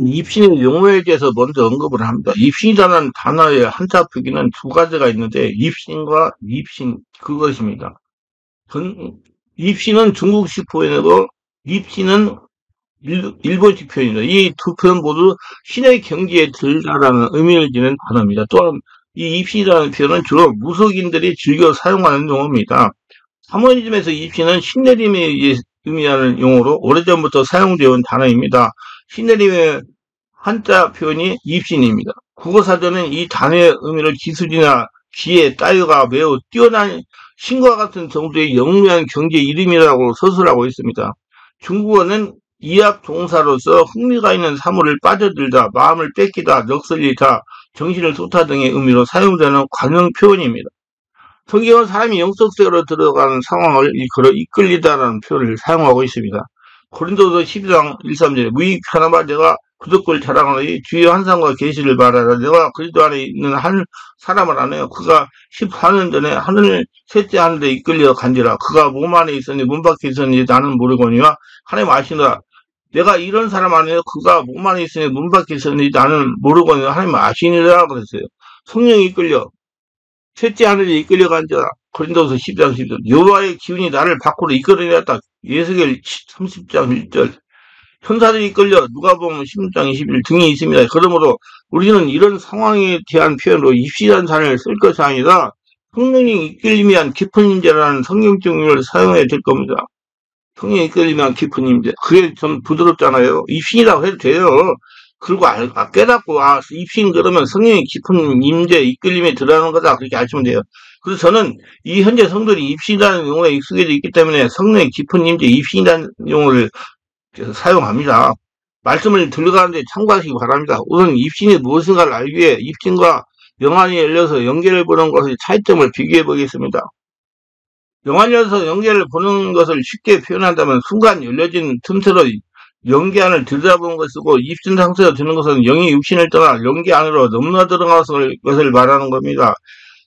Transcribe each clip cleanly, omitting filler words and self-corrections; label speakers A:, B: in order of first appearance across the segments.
A: 입신의 용어에 대해서 먼저 언급을 합니다. 입신이라는 단어의 한자 표기는 두 가지가 있는데 입신과 입신 그것입니다. 입신은 중국식 표현이고 입신은 일본식 표현입니다. 이 두 표현 모두 신의 경지에 들다라는 의미를 지닌 단어입니다. 또한 이 입신이라는 표현은 주로 무속인들이 즐겨 사용하는 용어입니다. 샤머니즘에서 입신은 신내림에 의미하는 용어로 오래전부터 사용되어 온 단어입니다. 신내림의 한자 표현이 입신입니다. 국어사전은 이 단어의 의미를 기술이나 기에 따위가 매우 뛰어난 신과 같은 정도의 영리한 경지의 이름이라고 서술하고 있습니다. 중국어는 이합 동사로서 흥미가 있는 사물을 빠져들다, 마음을 뺏기다, 넋을리다, 정신을 쏟다 등의 의미로 사용되는 관용 표현입니다. 성경은 사람이 영적세계로 들어가는 상황을 일컬어 이끌리다라는 표현을 사용하고 있습니다. 고린도서 12장 1~3절에 무익 하나만 내가 그덕을 자랑하노니 주의 환상과 계시를 말하라. 내가 그리스도 안에 있는 한 사람을 아네요. 그가 14년 전에 하늘 셋째 하늘에 이끌려 간지라. 그가 몸 안에 있었니 문 밖에 있었니 나는 모르거니와 하나님 아시노라. 내가 이런 사람 아니에요. 그가 몸 안에 있으니 문 밖에 있었니 나는 모르거니와 하나님 아시니라 그랬어요. 성령이 이끌려 셋째 하늘에 이끌려간지라. 고린도서 10장 10절. 여호와의 기운이 나를 밖으로 이끌어내었다. 예수겔 30장 1절. 천사들이 이끌려 누가복음 16장 21절 등이 있습니다. 그러므로 우리는 이런 상황에 대한 표현으로 입시한 단어를 쓸 것이 아니라 성령이 이끌림이 한 깊은 임재라는 성경적 용어를 사용해야 될 겁니다. 성령이 이끌림이 한 깊은 임재. 그게 좀 부드럽잖아요. 입신이라고 해도 돼요. 그리고 깨닫고 입신 그러면 성령의 깊은 임재, 이끌림에 들어가는 거다. 그렇게 아시면 돼요. 그래서 저는 이 현재 성도들이 입신이라는 용어에 익숙해져 있기 때문에 성령의 깊은 임재, 입신이라는 용어를 사용합니다. 말씀을 들어가는데 참고하시기 바랍니다. 우선 입신이 무엇인가를 알기 위해 입신과 영안이 열려서 연계를 보는 것의 차이점을 비교해 보겠습니다. 영안이 열려서 연계를 보는 것을 쉽게 표현한다면 순간 열려진 틈새로 연계 안을 들여다보는 것이고 입신 상태로 드는 것은 영이 육신을 떠나 연계 안으로 넘나 들어가는 것을 말하는 겁니다.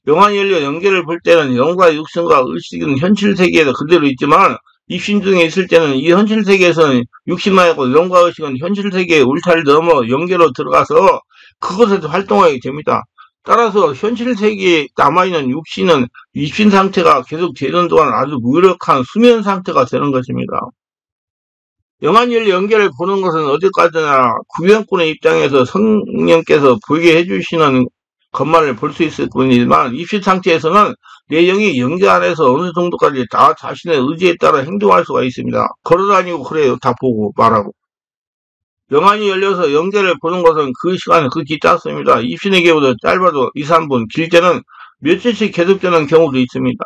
A: 영안이 열려 연계를 볼 때는 영과 육신과 의식은 현실 세계에서 그대로 있지만 입신 중에 있을 때는 이 현실 세계에서는 육신만 있고 영과 의식은 현실 세계의 울타리를 넘어 연계로 들어가서 그것에서 활동하게 됩니다. 따라서 현실 세계에 남아있는 육신은 입신 상태가 계속 되는 동안 아주 무력한 수면 상태가 되는 것입니다. 영안열 연계를 보는 것은 어디까지나 구경꾼의 입장에서 성령께서 보이게 해주시는 것만을 볼 수 있을 뿐이지만 입신 상태에서는 내 영이 연계 안에서 어느 정도까지 다 자신의 의지에 따라 행동할 수가 있습니다. 걸어다니고 그래요. 다 보고 말하고. 영안이 열려서 연계를 보는 것은 그 시간은 극히 짧습니다. 입신에게보다 짧아도 2~3분, 길 때는 며칠씩 계속되는 경우도 있습니다.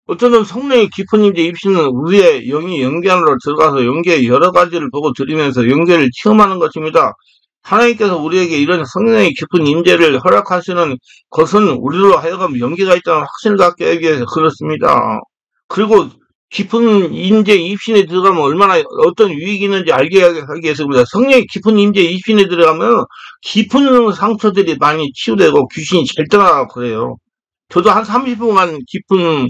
A: 어쩌면 성령의 깊은 임재 입신은 우리의 영이 연계 안으로 들어가서 연계의 여러 가지를 보고 들으면서 연계를 체험하는 것입니다. 하나님께서 우리에게 이런 성령의 깊은 임재를 허락하시는 것은 우리로 하여금 연계가 있다는 확신을 갖게 하기 위해서 그렇습니다. 그리고 깊은 임재 입신에 들어가면 얼마나 어떤 유익이 있는지 알게 하기 위해서입니다. 성령의 깊은 임재 입신에 들어가면 깊은 상처들이 많이 치유되고 귀신이 잘 떠나고 그래요. 저도 한 30분간 깊은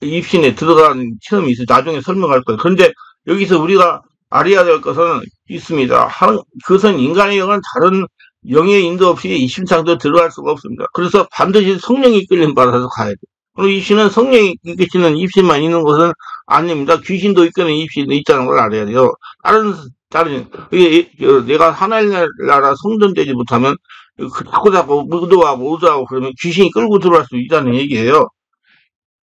A: 입신에 들어간 체험이 있어요. 나중에 설명할 거예요. 그런데 여기서 우리가 알아야 될 것은 있습니다. 그것은 인간의 영은 다른 영의 인도 없이 입신상도 들어갈 수가 없습니다. 그래서 반드시 성령이 이끌림 받아서 가야 돼요. 그리고 입신은 성령이 이끄시는 입신만 있는 것은 아닙니다. 귀신도 이끄는 입신이 있다는 걸 알아야 돼요. 다른 내가 하나님 나라 성전되지 못하면 자꾸 무도하고 오도하고 그러면 귀신이 끌고 들어갈 수 있다는 얘기예요.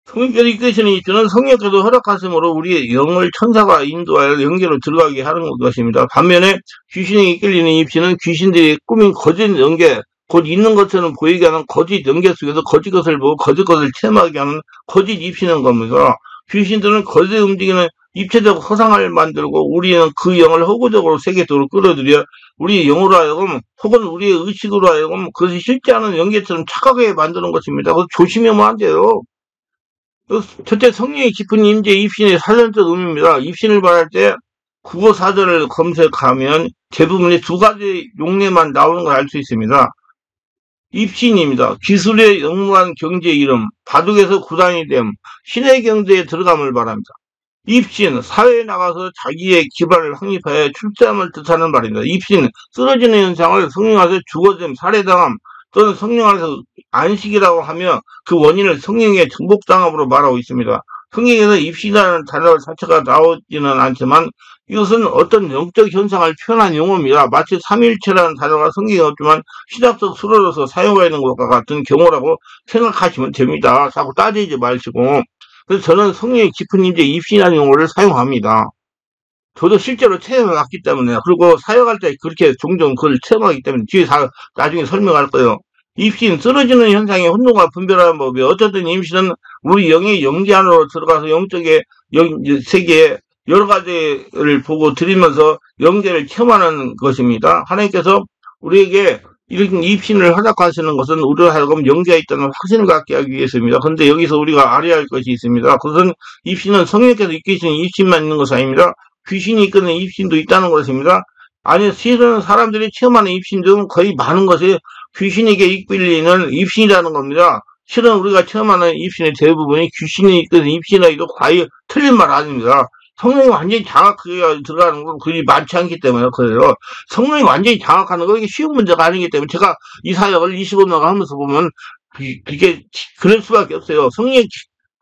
A: 성령께서 이끄시는 입신은 성령께서 허락하심으로 우리의 영을 천사가 인도하여 연계로 들어가게 하는 것입니다. 반면에 귀신이 이끌리는 입신은 귀신들이 꾸민 거짓 연계, 곧 있는 것처럼 보이게 하는 거짓 연계 속에서 거짓 것을 보고 거짓 것을 체험하게 하는 거짓 입신인 겁니다. 귀신들은 거짓 움직이는 입체적 허상을 만들고 우리는 그 영을 허구적으로 세계적으로 끌어들여 우리의 영으로 하여금 혹은 우리의 의식으로 하여금 그것이 실제 않은 연계처럼 착각하게 만드는 것입니다. 그래서 조심하면 안 돼요. 첫째, 성령의 깊은 임재 입신의 사전적 의미입니다. 입신을 말할 때 국어 사전을 검색하면 대부분의 두 가지 용례만 나오는 걸 알 수 있습니다. 입신입니다. 기술의 영무한 경제의 이름, 바둑에서 구단이 됨, 신의 경제에 들어감을 말합니다. 입신, 사회에 나가서 자기의 기반을 확립하여 출세함을 뜻하는 말입니다. 입신, 쓰러지는 현상을 성령 안에서 죽어짐, 살해당함, 또는 성령 안에서 안식이라고 하며 그 원인을 성령의 정복당함으로 말하고 있습니다. 성경에서 입신이라는 단어 자체가 나오지는 않지만 이것은 어떤 영적 현상을 표현한 용어입니다. 마치 삼위일체라는 단어가 성경에 없지만 신학적 수로로서 사용하는 것과 같은 경우라고 생각하시면 됩니다. 자꾸 따지지 마시고. 그래서 저는 성령의 깊은 임재 입신이라는 용어를 사용합니다. 저도 실제로 체험해 왔기 때문에, 그리고 사역할 때 그렇게 종종 그걸 체험하기 때문에 뒤에 나중에 설명할 거예요. 입신, 쓰러지는 현상의 혼돈과 분별하는 법이 어쨌든 입신은 우리 영의 영지 안으로 들어가서 영적의 세계에 여러 가지를 보고 들이면서 영계를 체험하는 것입니다. 하나님께서 우리에게 이런 입신을 허락하시는 것은 우리로 하여금 영계에 있다는 확신을 갖게 하기 위해서입니다. 그런데 여기서 우리가 알아야 할 것이 있습니다. 그것은 입신은 성령께서 이끄시는 입신만 있는 것이 아닙니다. 귀신이 이끄는 입신도 있다는 것입니다. 아니, 실은 사람들이 체험하는 입신 중 거의 많은 것이 귀신에게 이끌리는 입신이라는 겁니다. 실은 우리가 체험하는 입신의 대부분이 귀신이 이끄는 입신이라 해도 과연 틀린 말 아닙니다. 성령이 완전히 장악하게 들어가는 건 그리 많지 않기 때문에 그래요. 성령이 완전히 장악하는 거 이게 쉬운 문제가 아니기 때문에 제가 이 사역을 25년 하면서 보면 그게 그럴 수밖에 없어요. 성령이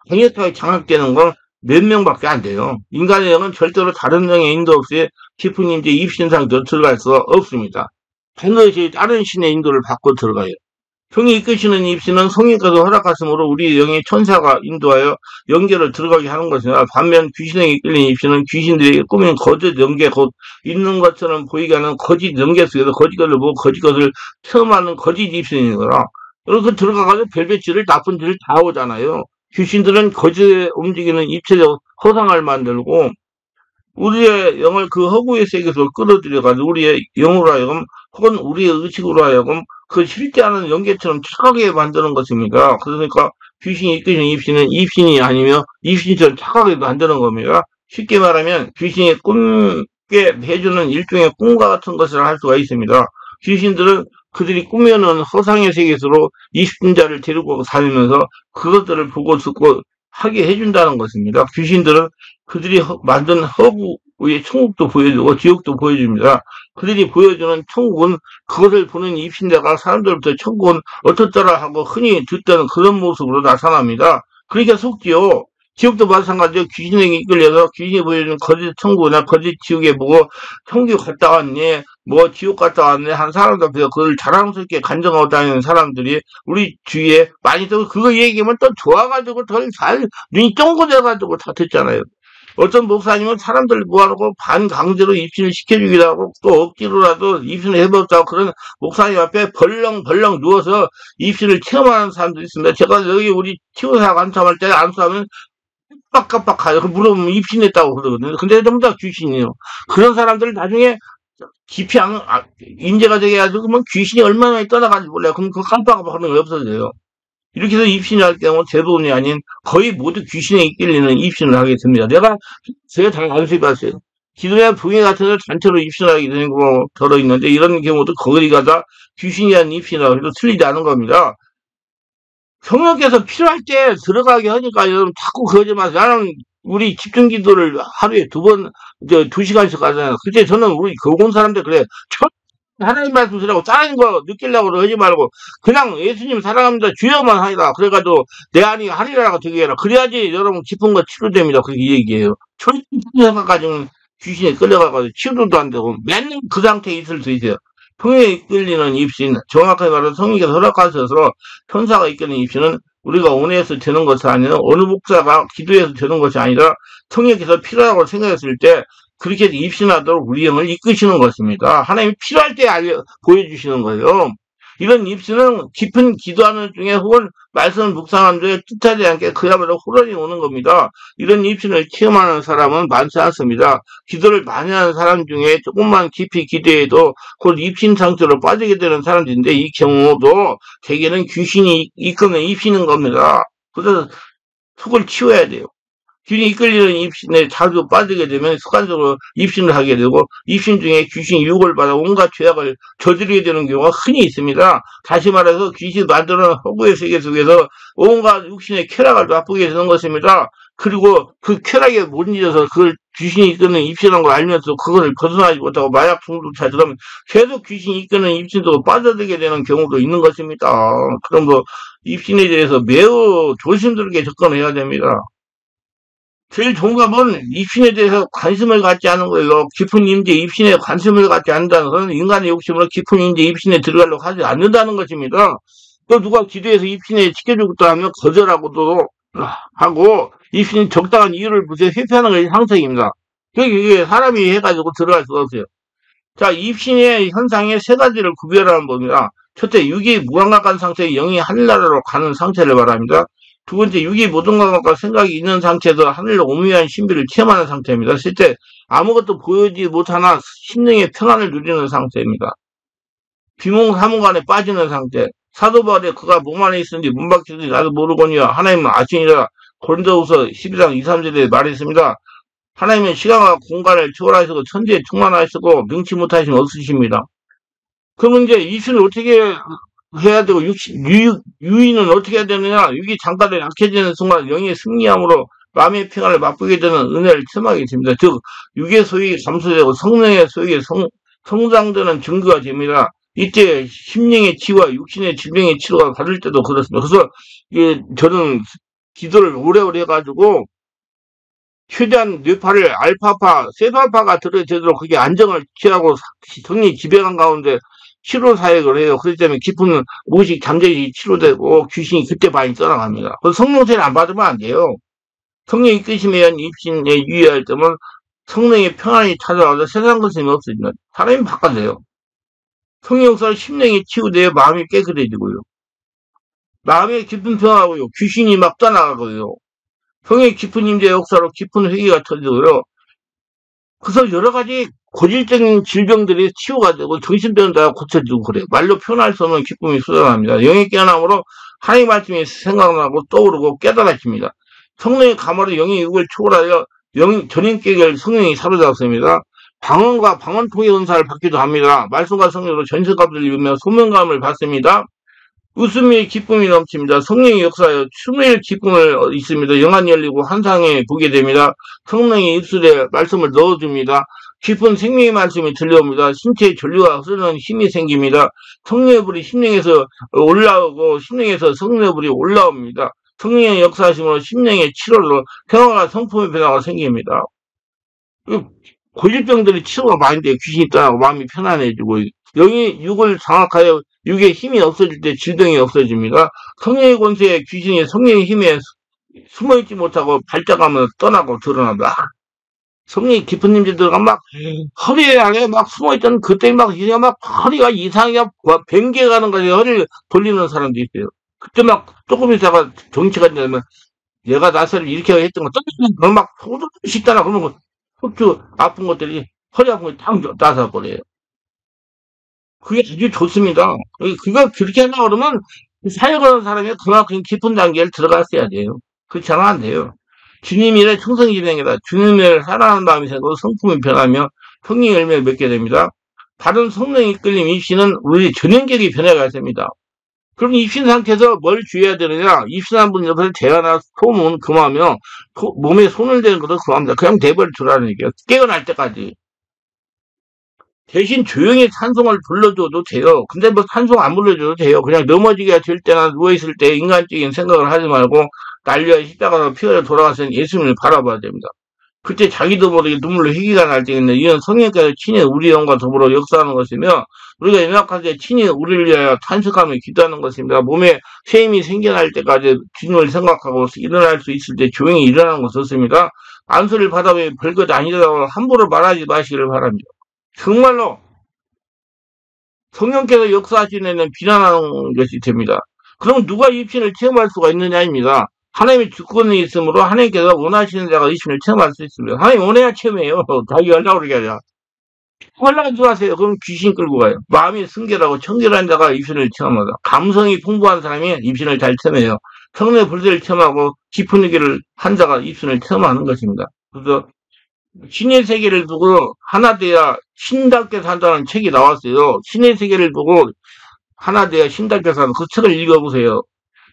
A: 강력하게 장악되는 건 몇 명밖에 안 돼요. 인간의 영은 절대로 다른 영의 인도 없이 깊은 임재 입신상도 들어갈 수가 없습니다. 반드시 다른 신의 인도를 받고 들어가요. 성이 이끄시는 입신은 성령께서 허락하심으로 우리 영의 천사가 인도하여 영계를 들어가게 하는 것이나, 반면 귀신에게 이끌린 입신은 귀신들에게 꾸민 거짓 영계, 곧 있는 것처럼 보이게 하는 거짓 영계 속에서 거짓 것을 보고 거짓 것을 체험하는 거짓 입신인 거라. 이렇게 들어가서 별별 짓을, 나쁜 짓을 다 하잖아요. 귀신들은 거짓에 움직이는 입체적 허상을 만들고 우리의 영을 그 허구의 세계에서 끌어들여가지고 우리의 영으로 하여금 혹은 우리의 의식으로 하여금 그 실제하는 영계처럼 착하게 만드는 것입니다. 그러니까 귀신이 이끄시는 입신은 입신이 아니며 입신처럼 착하게 만드는 겁니다. 쉽게 말하면 귀신이 꿈게 해주는 일종의 꿈과 같은 것을 할 수가 있습니다. 귀신들은 그들이 꾸며놓은 허상의 세계로 입신자를 데리고 다니면서 그것들을 보고 듣고 하게 해준다는 것입니다. 귀신들은 그들이 만든 허구의 천국도 보여주고 지옥도 보여줍니다. 그들이 보여주는 천국은 그것을 보는 입신자가 사람들부터 천국은 어떻더라 하고 흔히 듣던 그런 모습으로 나타납니다. 그러니까 속지요. 지옥도 마찬가지로 귀신에게 이끌려서 귀신이 보여주는 거짓 천국이나 거짓 지옥에 보고 천국 갔다 왔네, 뭐 지옥 갔다 왔네 한 사람들 앞에서 그걸 자랑스럽게 간증하고 다니는 사람들이 우리 주위에 많이 또 그거 얘기하면 또 좋아가지고 더 잘 눈이 쫑긋해가지고 다 듣잖아요. 어떤 목사님은 사람들 모아놓고 반강제로 입신을 시켜주기도 하고 또 억지로라도 입신을 해보자고 그런 목사님 앞에 벌렁벌렁 누워서 입신을 체험하는 사람들이 있습니다. 제가 여기 우리 치유사 간참할 때 안수하면 깜빡깜빡하요. 물어보면 입신했다고 그러거든요. 근데 전부 다 귀신이에요. 그런 사람들 나중에 깊이 인재가 되게 해가지고 그러면 귀신이 얼마나 떠나가는지 몰라요. 그럼 그 깜빡깜빡하는 게 없어져요. 이렇게 해서 입신을 할 경우 대부분이 아닌 거의 모두 귀신에 이끌리는 입신을 하게 됩니다. 제가 잘 안수해봤어요. 기도나 부흥회 같은 데 단체로 입신을 하게 되는 거 들어있는데 이런 경우도 거기가 다 귀신이란 입신이라고 해도 틀리지 않은 겁니다. 성령께서 필요할 때 들어가게 하니까 여러분 자꾸 그러지 마세요. 나는 우리 집중 기도를 하루에 2시간씩 하잖아요. 그때 저는 우리 교공 사람들 그래. 하나님 말씀 들으라고 다른 거 느끼려고 그러지 말고 그냥 예수님 사랑합니다 주여만 하리라. 그래가지고 내 안이 하리라고 되게 해라. 그래야지 여러분 깊은 거 치료됩니다. 그렇게 얘기해요. 절대 생각가지고는 귀신에 끌려가가지고 치료도 안 되고 맨날 그 상태에 있을 수 있어요. 성령에 이끌리는 입신, 정확하게 말하면 성령께서 허락하셔서 천사가 이끄는 입신은 우리가 원해서 되는 것이 아니라 어느 목사가 기도해서 되는 것이 아니라 성령께서 필요하다고 생각했을 때 그렇게 입신하도록 우리 영을 이끄시는 것입니다. 하나님이 필요할 때 보여주시는 거예요. 이런 입신은 깊은 기도하는 중에 혹은 말씀을 묵상하는 중에 뜻하지 않게 그야말로 호련이 오는 겁니다. 이런 입신을 체험하는 사람은 많지 않습니다. 기도를 많이 하는 사람 중에 조금만 깊이 기도해도 곧 입신 상태로 빠지게 되는 사람들인데 이 경우도 대개는 귀신이 이끄는 입신인 겁니다. 그래서 속을 치워야 돼요. 귀신이 이끌리는 입신에 자주 빠지게 되면 습관적으로 입신을 하게 되고 입신 중에 귀신이 유혹을 받아 온갖 죄악을 저지르게 되는 경우가 흔히 있습니다. 다시 말해서 귀신이 만드는 허구의 세계 속에서 온갖 육신의 쾌락을 맛보게 되는 것입니다. 그리고 그 쾌락에 못 잊어서 그걸 귀신이 이끄는 입신한 걸 알면서 그것을 벗어나지 못하고 마약 중독자처럼 계속 귀신이 이끄는 입신도 빠져들게 되는 경우도 있는 것입니다. 그럼 뭐 입신에 대해서 매우 조심스럽게 접근해야 됩니다. 제일 좋은 감은 입신에 대해서 관심을 갖지 않은 거예요. 깊은 임재 입신에 관심을 갖지 않는다는 것은 인간의 욕심으로 깊은 임재 입신에 들어가려고 하지 않는다는 것입니다. 또 누가 기도해서 입신에 지켜주겠다 하면 거절하고도 하고 입신이 적당한 이유를 무시해 회피하는 것이 상책입니다. 그게 사람이 해가지고 들어갈 수가 없어요. 자, 입신의 현상의 세 가지를 구별하는 법입니다. 첫째, 육이 무감각한 상태의 영이 하늘나라로 가는 상태를 말합니다. 두 번째, 육이 모든 감각과 생각이 있는 상태에서 하늘로 오묘한 신비를 체험하는 상태입니다. 셋째, 아무것도 보이지 못하나 심령의 평안을 누리는 상태입니다. 비몽사몽간에 빠지는 상태. 사도 바울이 그가 몸 안에 있으니 문 밖에 있으니 나도 모르거니와 하나님은 아시니라. 고린도후서 12장 2, 3절에 말했습니다. 하나님은 시간과 공간을 초월하시고 천지에 충만하시고 능치 못하시면 없으십니다. 그러면 이제 입신을 어떻게 해야 되고 유인은 어떻게 해야 되느냐. 육이 잠깐 약해지는 순간 영이 승리함으로 마음의 평안을 맛보게 되는 은혜를 체험하게 됩니다. 즉 육의 소욕이 감소되고 성령의 소욕이 성장되는 증거가 됩니다. 이때 심령의 치유와 육신의 질병의 치료가 받을 때도 그렇습니다. 그래서 저는 기도를 오래오래 해가지고 최대한 뇌파를 알파파, 세도알파가 들어되도록 그게 안정을 취하고 성리 지배감 가운데 치료 사역을 해요. 그렇기 때문에 깊은 무의식 잠재력이 치료되고 귀신이 그때 많이 떠나갑니다. 그래서 성령세를 안 받으면 안 돼요. 성령이 이끄시면 입신에 유의할 때면 성령의 평안이 찾아와서 세상 것이 없어지면 사람이 바꿔져요. 성령 역사를 심령이 치유되어 마음이 깨끗해지고요. 마음에 깊은 평화고요. 귀신이 막 떠나가고요. 성령의 깊은 임재 역사로 깊은 회개가 터지고요. 그래서 여러 가지 고질적인 질병들이 치유가 되고 정신병 다 고쳐지고 그래요. 말로 표현할 수 없는 기쁨이 쏟아납니다. 영의 깨어남으로 하나님의 말씀이 생각나고 떠오르고 깨달아집니다. 성령의 감화로 영의 육을 초월하여 전인격을 성령이 사로잡습니다. 방언과 방언통의 은사를 받기도 합니다. 말씀과 성령으로 전세값을 입으며 소명감을 받습니다. 웃음이 기쁨이 넘칩니다. 성령의 역사에 춤의 기쁨을 있습니다. 영안이 열리고 환상에 보게 됩니다. 성령의 입술에 말씀을 넣어줍니다. 깊은 생명의 말씀이 들려옵니다. 신체의 전류가 흐르는 힘이 생깁니다. 성령의 불이 심령에서 올라오고 심령에서 성령의 불이 올라옵니다. 성령의 역사하심으로 심령의 치료로 평화가 성품의 변화가 생깁니다. 고질병들이 치료가 많이 돼요. 귀신이 떠나고 마음이 편안해지고 영이 육을 장악하여 육의 힘이 없어질 때 질병이 없어집니다. 성령의 권세에 귀신이 성령의 힘에 숨어있지 못하고 발작하면 떠나고 드러난다. 성령이 깊은 임재 들어가면 막 허리 안에 막 숨어있던 그때 막 허리가 이상하게 뱅개 가는 거지. 허리를 돌리는 사람도 있어요. 그때 막 조금 있다가 정치가 되면 얘가 나서를 이렇게 했던 거 떠나면 막 식다나 그러면 척추 아픈 것들이 허리 아픈 것이 딱 나서버려요. 그게 아주 좋습니다. 그거 그렇게 하려고 그러면 사역하는 사람이 그만큼 깊은 단계를 들어갔어야 돼요. 그렇지 않으면 안 돼요. 주님이래 충성지병이다. 주님을 사랑하는 마음이 생기고 성품이 변하며 성령의 열매를 맺게 됩니다. 다른 성령의 이끌림 입신은 우리 전형적인 변화가 있습니다. 그럼 입신 상태에서 뭘 주의해야 되느냐? 입신한 분 옆에서 대화나 소문 금하며 몸에 손을 대는 것도 금합니다. 그냥 내버려 두라는 얘기예요. 깨어날 때까지. 대신 조용히 찬송을 불러줘도 돼요. 근데 뭐 찬송 안 불러줘도 돼요. 그냥 넘어지게 될 때나 누워있을 때 인간적인 생각을 하지 말고 난리와 십자가로 피가 돌아가서 예수님을 바라봐야 됩니다. 그때 자기도 모르게 눈물로 희기가 날 때겠네. 이런 성령께서 친히 우리 영과 더불어 역사하는 것이며 우리가 연약할 때 친히 우리를 위하여 탄식하며 기도하는 것입니다. 몸에 새 힘이 생겨날 때까지 주님을 생각하고 일어날 수 있을 때 조용히 일어나는 것은 없습니다. 안수를 받아보면 별것 아니라고 함부로 말하지 마시기를 바랍니다. 정말로 성령께서 역사하시는 데는 비난하는 것이 됩니다. 그럼 누가 입신을 체험할 수가 있느냐입니다. 하나님의 주권이 있으므로 하나님께서 원하시는 자가 입신을 체험할 수 있습니다. 하나님 원해야 체험해요. 자기 하려고 그러게 하냐. 하려고 들어가세요. 그럼 귀신 끌고 가요. 마음이 순결하고 청결한 자가 입신을 체험하다. 감성이 풍부한 사람이 입신을 잘 체험해요. 성령의 불세를 체험하고 깊은 의기를 한 자가 입신을 체험하는 것입니다. 그래서 신의 세계를 두고 하나 돼야 신답게 산다는 책이 나왔어요. 신의 세계를 두고 하나 돼야 신답게 사는 그 책을 읽어보세요.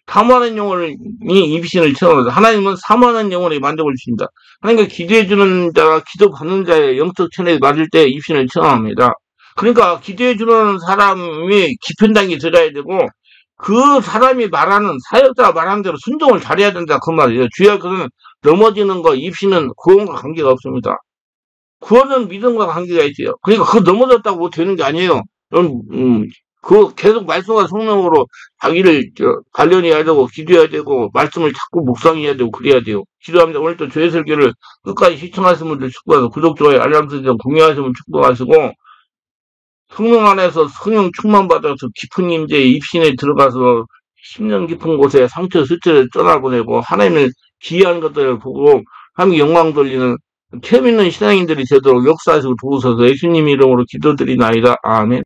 A: 사모하는 영혼이 입신을 채워놓는다. 하나님은 사모하는 영혼의 만족을 주신다. 하나님과 기도해주는 자가 기도 받는 자의 영적 천에 맞을 때 입신을 채워합니다. 그러니까 기도해주는 사람이 깊은 단계 들어야 되고, 그 사람이 말하는, 사역자가 말하는 대로 순종을 잘해야 된다. 그 말이에요. 주야, 그는 넘어지는 거, 입신은 구원과 관계가 없습니다. 구원은 믿음과 관계가 있어요. 그러니까 그거 넘어졌다고 뭐 되는 게 아니에요. 그 계속 말씀과 성령으로 자기를 관련해야 되고, 기도해야 되고, 말씀을 자꾸 묵상해야 되고, 그래야 돼요. 기도합니다. 오늘 또 조회 설교를 끝까지 시청하신 분들 축복하고, 구독, 좋아요, 알람 설정 공유하시면 축복하시고, 성령 안에서 성령 충만 받아서 깊은 임재의 입신에 들어가서 10년 깊은 곳에 상처 스트레스를 떠나보내고 하나님을 기이한 것들을 보고 하나님 영광 돌리는 템 있는 신앙인들이 되도록 역사하시고 도우소서. 예수님 이름으로 기도드리나이다. 아멘.